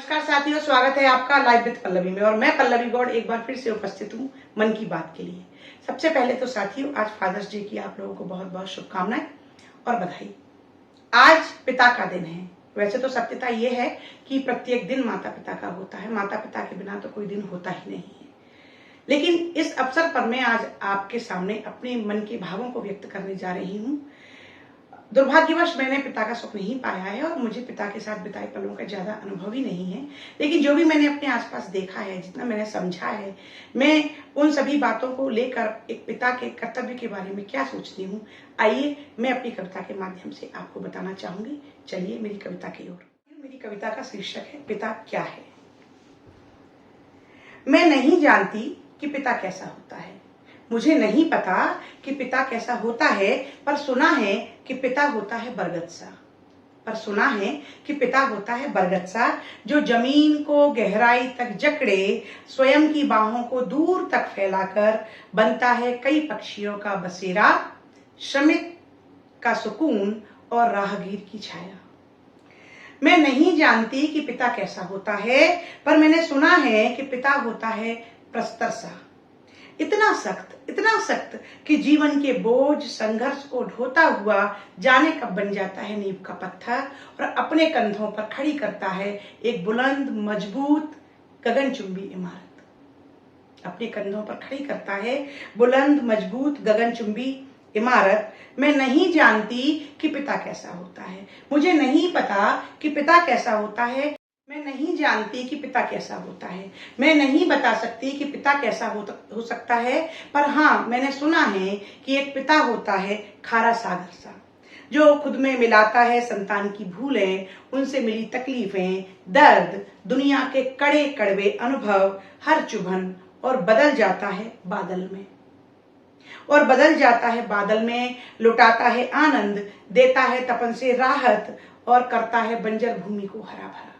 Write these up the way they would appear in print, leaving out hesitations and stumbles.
नमस्कार साथियों, स्वागत है आपका लाइव विद पल्लवी में। और मैं पल्लवी गौड़ एक बार फिर से उपस्थित हूँ मन की बात के लिए। सबसे पहले तो साथियों, आज फादर्स डे की आप लोगों को बहुत बहुत शुभकामनाएं और बधाई। आज पिता का दिन है। वैसे तो सत्यता यह है कि प्रत्येक दिन माता पिता का होता है, माता पिता के बिना तो कोई दिन होता ही नहीं है। लेकिन इस अवसर पर मैं आज आपके सामने अपने मन के भावों को व्यक्त करने जा रही हूँ। दुर्भाग्यवश मैंने पिता का सुख नहीं पाया है और मुझे पिता के साथ बिताए पलों का ज्यादा अनुभव ही नहीं है। लेकिन जो भी मैंने अपने आसपास देखा है, जितना मैंने समझा है, मैं उन सभी बातों को लेकर एक पिता के कर्तव्य के बारे में क्या सोचती हूँ, आइए मैं अपनी कविता के माध्यम से आपको बताना चाहूंगी। चलिए मेरी कविता की ओर। मेरी कविता का शीर्षक है पिता क्या है। मैं नहीं जानती कि पिता कैसा होता है, मुझे नहीं पता कि पिता कैसा होता है, पर सुना है कि पिता होता है बरगद सा। पिता होता है बरगद सा, जो जमीन को गहराई तक जकड़े, स्वयं की बाहों को दूर तक फैलाकर बनता है कई पक्षियों का बसेरा, श्रमिक का सुकून और राहगीर की छाया। मैं नहीं जानती कि पिता कैसा होता है, पर मैंने सुना है कि पिता होता है प्रस्तर सा, इतना सख्त कि जीवन के बोझ संघर्ष को ढोता हुआ जाने कब बन जाता है नींव का पत्थर और अपने कंधों पर खड़ी करता है एक बुलंद मजबूत गगनचुंबी इमारत। अपने कंधों पर खड़ी करता है बुलंद मजबूत गगनचुंबी इमारत। मैं नहीं जानती कि पिता कैसा होता है, मुझे नहीं पता कि पिता कैसा होता है। मैं नहीं जानती कि पिता कैसा होता है, मैं नहीं बता सकती कि पिता कैसा हो सकता है, पर हाँ मैंने सुना है कि एक पिता होता है खारा सागर सा, जो खुद में मिलाता है संतान की भूलें, उनसे मिली तकलीफें, दर्द, दुनिया के कड़े कड़वे अनुभव, हर चुभन, और बदल जाता है बादल में, लुटाता है आनंद, देता है तपन से राहत और करता है बंजर भूमि को हरा भरा।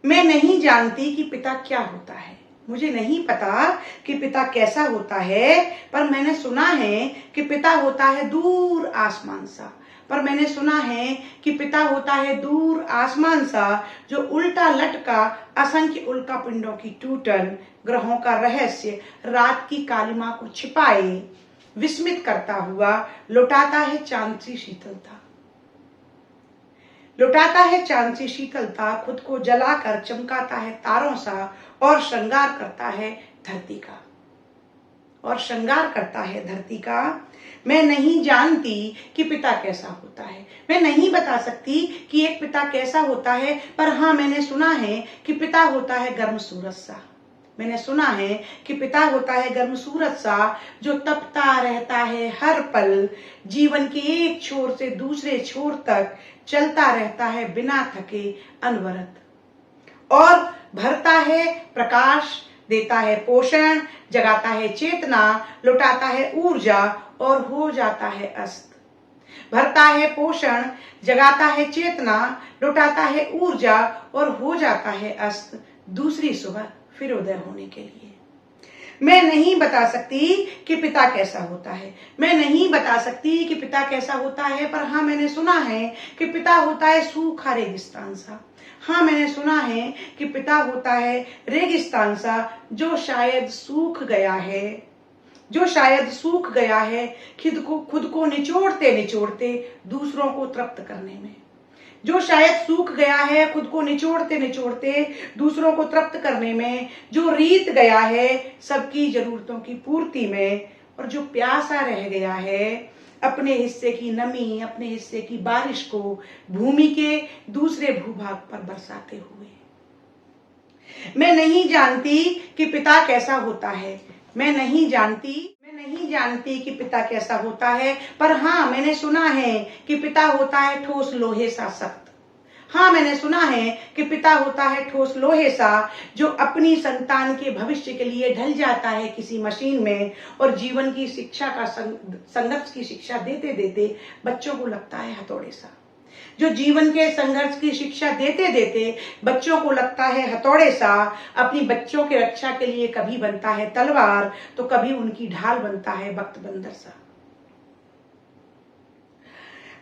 मैं नहीं जानती कि पिता क्या होता है, मुझे नहीं पता कि पिता कैसा होता है, पर मैंने सुना है कि पिता होता है दूर आसमान सा, जो उल्टा लटका असंख्य उल्का पिंडों की टूटन, ग्रहों का रहस्य, रात की कालिमा को छिपाए, विस्मित करता हुआ लुटाता है चांद सी शीतलता, खुद को जलाकर चमकाता है तारों सा, और श्रृंगार करता है धरती का। मैं नहीं जानती कि पिता कैसा होता है, मैं नहीं बता सकती कि एक पिता कैसा होता है, पर हाँ मैंने सुना है कि पिता होता है गर्म सूरज सा, जो तपता रहता है हर पल, जीवन के एक छोर से दूसरे छोर तक चलता रहता है बिना थके अनवरत, और भरता है प्रकाश, देता है पोषण, जगाता है चेतना, लुटाता है ऊर्जा और हो जाता है अस्त। भरता है पोषण, जगाता है चेतना, लुटाता है ऊर्जा और हो जाता है अस्त, दूसरी सुबह फिर उदय होने के लिए। मैं नहीं बता सकती कि पिता कैसा होता है, पर हाँ मैंने सुना है कि पिता होता है सूखा रेगिस्तान सा। हाँ मैंने सुना है कि पिता होता है रेगिस्तान सा, जो शायद सूख गया है खुद को निचोड़ते दूसरों को तृप्त करने में, जो रीत गया है सबकी जरूरतों की पूर्ति में, और जो प्यासा रह गया है अपने हिस्से की नमी, अपने हिस्से की बारिश को भूमि के दूसरे भूभाग पर बरसाते हुए। मैं नहीं जानती कि पिता कैसा होता है, मैं नहीं जानती कि पिता कैसा होता है, पर हाँ मैंने सुना है कि पिता होता है ठोस लोहे सा सख्त। हाँ मैंने सुना है कि पिता होता है ठोस लोहे सा, जो अपनी संतान के भविष्य के लिए ढल जाता है किसी मशीन में, और जीवन की शिक्षा का संघर्ष की शिक्षा देते देते बच्चों को लगता है हथौड़े सा, अपनी बच्चों की रक्षा के लिए कभी बनता है तलवार तो कभी उनकी ढाल बनता है वक्त बंदर सा।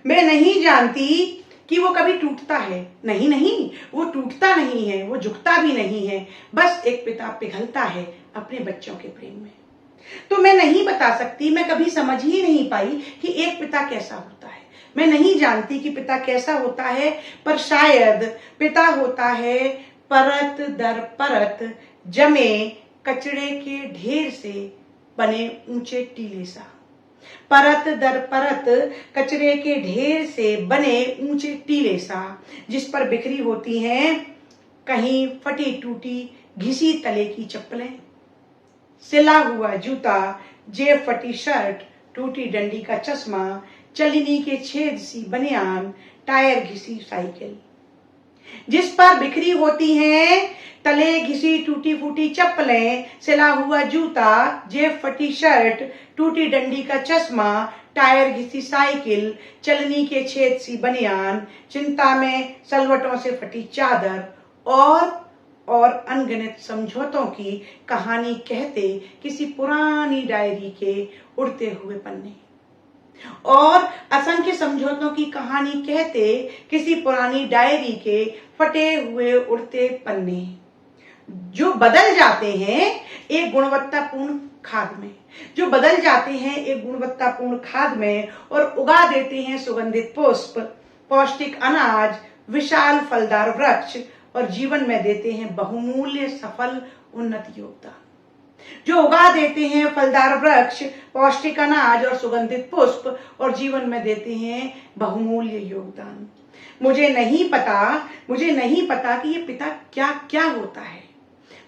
मैं नहीं जानती कि वो कभी टूटता है। नहीं नहीं, वो टूटता नहीं है, वो झुकता भी नहीं है। बस एक पिता पिघलता है अपने बच्चों के प्रेम में। तो मैं नहीं बता सकती, मैं कभी समझ ही नहीं पाई कि एक पिता कैसा होता है। मैं नहीं जानती कि पिता कैसा होता है, पर शायद पिता होता है परत दर परत जमे कचड़े के ढेर से बने ऊंचे टीले सा। परत दर परत कचरे के ढेर से बने ऊंचे टीले सा, जिस पर बिखरी होती हैं कहीं फटी टूटी घिसी तले की चप्पलें, सिला हुआ जूता, जेब फटी शर्ट, टूटी डंडी का चश्मा, चलनी के छेद सी बनियान, टायर घिसी साइकिल, जिस पर बिखरी होती हैं तले घिसी टूटी फूटी चप्पलें, सिला हुआ जूता, जेब फटी शर्ट, टूटी डंडी का चश्मा, टायर घिसी साइकिल, चलनी के छेद सी बनियान, चिंता में सलवटों से फटी चादर और अनगिनत समझौतों की कहानी कहते किसी पुरानी डायरी के उड़ते हुए पन्ने, और असंख्य समझौतों की कहानी कहते किसी पुरानी डायरी के फटे हुए उड़ते पन्ने, जो बदल जाते हैं एक गुणवत्तापूर्ण खाद में, जो बदल जाते हैं एक गुणवत्तापूर्ण खाद में और उगा देते हैं सुगंधित पुष्प, पौष्टिक अनाज, विशाल फलदार वृक्ष, और जीवन में देते हैं बहुमूल्य सफल उन्नत योगदान। जो उगा देते हैं फलदार वृक्ष, पौष्टिक अनाज और सुगंधित पुष्प, और जीवन में देते हैं बहुमूल्य योगदान। मुझे नहीं पता कि ये पिता क्या क्या होता है।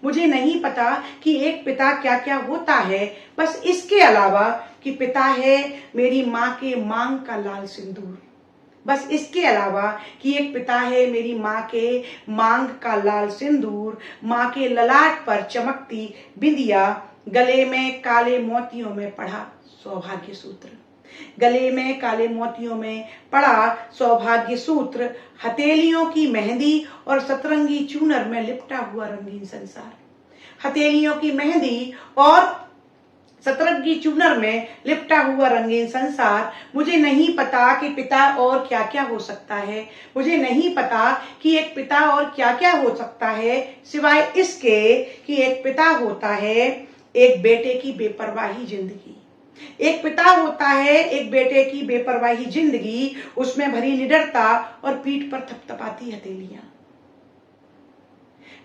मुझे नहीं पता कि एक पिता क्या क्या होता है, बस इसके अलावा कि पिता है मेरी माँ के मांग का लाल सिंदूर। बस इसके अलावा कि एक पिता है मेरी माँ के मांग का लाल सिंदूर, माँ के ललाट पर चमकती बिंदिया, गले में काले मोतियों में पड़ा सौभाग्य सूत्र, गले में काले मोतियों में पड़ा सौभाग्य सूत्र, हथेलियों की मेहंदी और सतरंगी चूनर में लिपटा हुआ रंगीन संसार, हथेलियों की मेहंदी और सतरंगी चूनर में लिपटा हुआ रंगीन संसार। मुझे नहीं पता कि पिता और क्या क्या हो सकता है। मुझे नहीं पता कि एक पिता और क्या क्या हो सकता है, सिवाय इसके कि एक पिता होता है एक बेटे की बेपरवाही जिंदगी। एक पिता होता है एक बेटे की बेपरवाही जिंदगी, उसमें भरी निडरता और पीठ पर थपथपाती हथेलियां,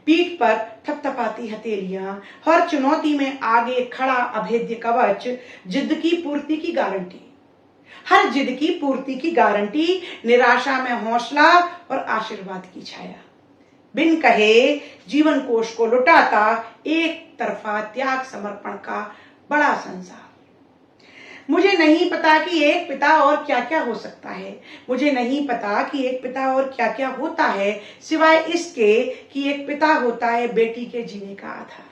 पीठ पर थपथपाती हथेलियां, हर चुनौती में आगे खड़ा अभेद्य कवच, जिद की पूर्ति की गारंटी, हर जिद की पूर्ति की गारंटी, निराशा में हौसला और आशीर्वाद की छाया, बिन कहे जीवन कोष को लुटाता एक तरफा त्याग समर्पण का बड़ा संसार। मुझे नहीं पता कि एक पिता और क्या क्या हो सकता है। मुझे नहीं पता कि एक पिता और क्या क्या होता है, सिवाय इसके कि एक पिता होता है बेटी के जीने का आधार,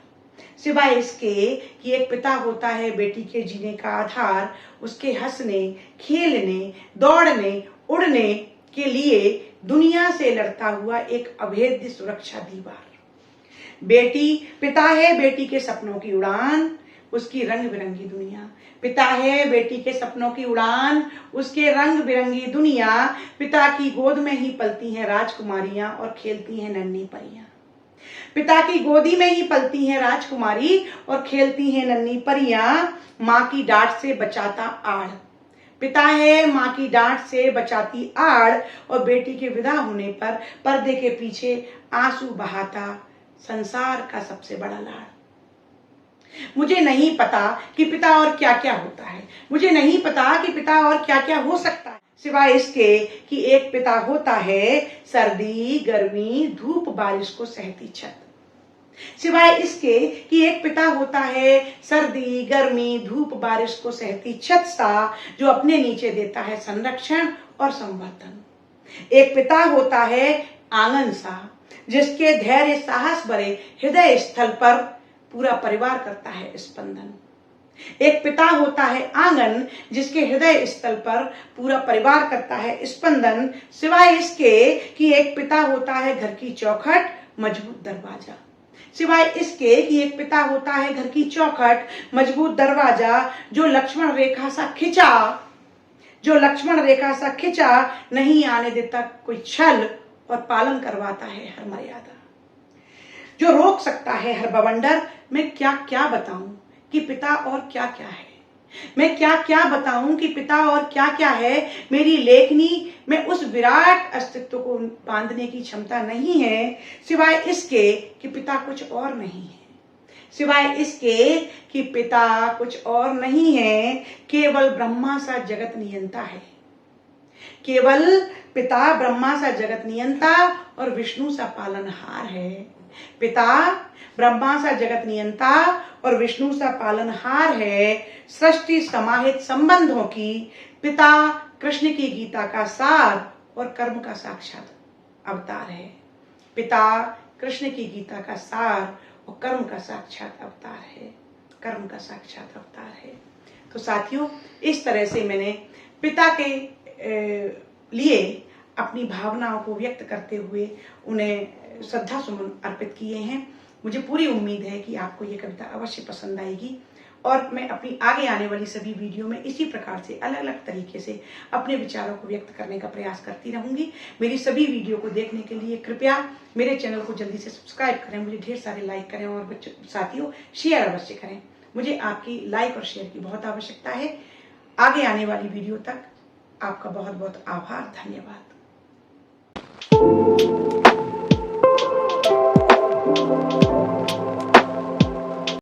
सिवाय इसके कि एक पिता होता है बेटी के जीने का आधार, उसके हंसने, खेलने, दौड़ने, उड़ने के लिए दुनिया से लड़ता हुआ एक अभेद्य सुरक्षा दीवार। बेटी पिता है बेटी के सपनों की उड़ान, उसकी रंग बिरंगी दुनिया। पिता है बेटी के सपनों की उड़ान, उसके रंग बिरंगी दुनिया। पिता की गोद में ही पलती हैं राजकुमारियां और खेलती हैं नन्ही परियां। पिता की गोदी में ही पलती हैं राजकुमारी और खेलती हैं नन्ही परियां। माँ की डांट से बचाता आड़, पिता है माँ की डांट से बचाती आड़, और बेटी के विदा होने पर पर्दे के पीछे आंसू बहाता संसार का सबसे बड़ा लाड़। मुझे नहीं पता कि पिता और क्या क्या होता है। मुझे नहीं पता कि पिता और क्या क्या हो सकता है, सिवाय इसके कि एक पिता होता है सर्दी, गर्मी, धूप, बारिश को सहती छत। सिवाय इसके कि एक पिता होता है सर्दी, गर्मी, धूप, बारिश को सहती छत सा, जो अपने नीचे देता है संरक्षण और संवर्धन। एक पिता होता है आंगन सा, जिसके धैर्य साहस भरे हृदय स्थल पर पूरा परिवार करता है स्पंदन। एक पिता होता है आंगन, जिसके हृदय स्थल पर पूरा परिवार करता है स्पंदन। सिवाय इसके कि एक पिता होता है घर की चौखट, मजबूत दरवाजा। सिवाय इसके कि एक पिता होता है घर की चौखट, मजबूत दरवाजा, जो लक्ष्मण रेखा सा खिंचा जो लक्ष्मण रेखा सा खिंचा नहीं आने देता कोई छल और पालन करवाता है हर मर्यादा, जो रोक सकता है हर बवंडर। मैं क्या क्या बताऊं कि पिता और क्या क्या है, मैं क्या क्या बताऊं कि पिता और क्या क्या है। मेरी लेखनी में उस विराट अस्तित्व को बांधने की क्षमता नहीं है, सिवाय इसके कि पिता कुछ और नहीं है, सिवाय इसके कि पिता कुछ और नहीं है। केवल ब्रह्मा सा जगत नियंता है, केवल पिता ब्रह्मा सा जगत नियंता और विष्णु सा पालनहार है। पिता ब्रह्मा सा जगत नियंता और विष्णु सा पालनहार है। सृष्टि समाहित संबंधों की पिता कृष्ण की गीता का सार और कर्म का साक्षात अवतार है। पिता कृष्ण की गीता का सार और कर्म का साक्षात अवतार है, कर्म का साक्षात अवतार है। तो साथियों, इस तरह से मैंने पिता के लिए अपनी भावनाओं को व्यक्त करते हुए उन्हें श्रद्धा सुमन अर्पित किए हैं। मुझे पूरी उम्मीद है कि आपको ये कविता अवश्य पसंद आएगी और मैं अपनी आगे आने वाली सभी वीडियो में इसी प्रकार से अलग अलग तरीके से अपने विचारों को व्यक्त करने का प्रयास करती रहूंगी। मेरी सभी वीडियो को देखने के लिए कृपया मेरे चैनल को जल्दी से सब्सक्राइब करें, मुझे ढेर सारे लाइक करें और साथियों शेयर अवश्य करें। मुझे आपकी लाइक और शेयर की बहुत आवश्यकता है। आगे आने वाली वीडियो तक आपका बहुत बहुत आभार, धन्यवाद।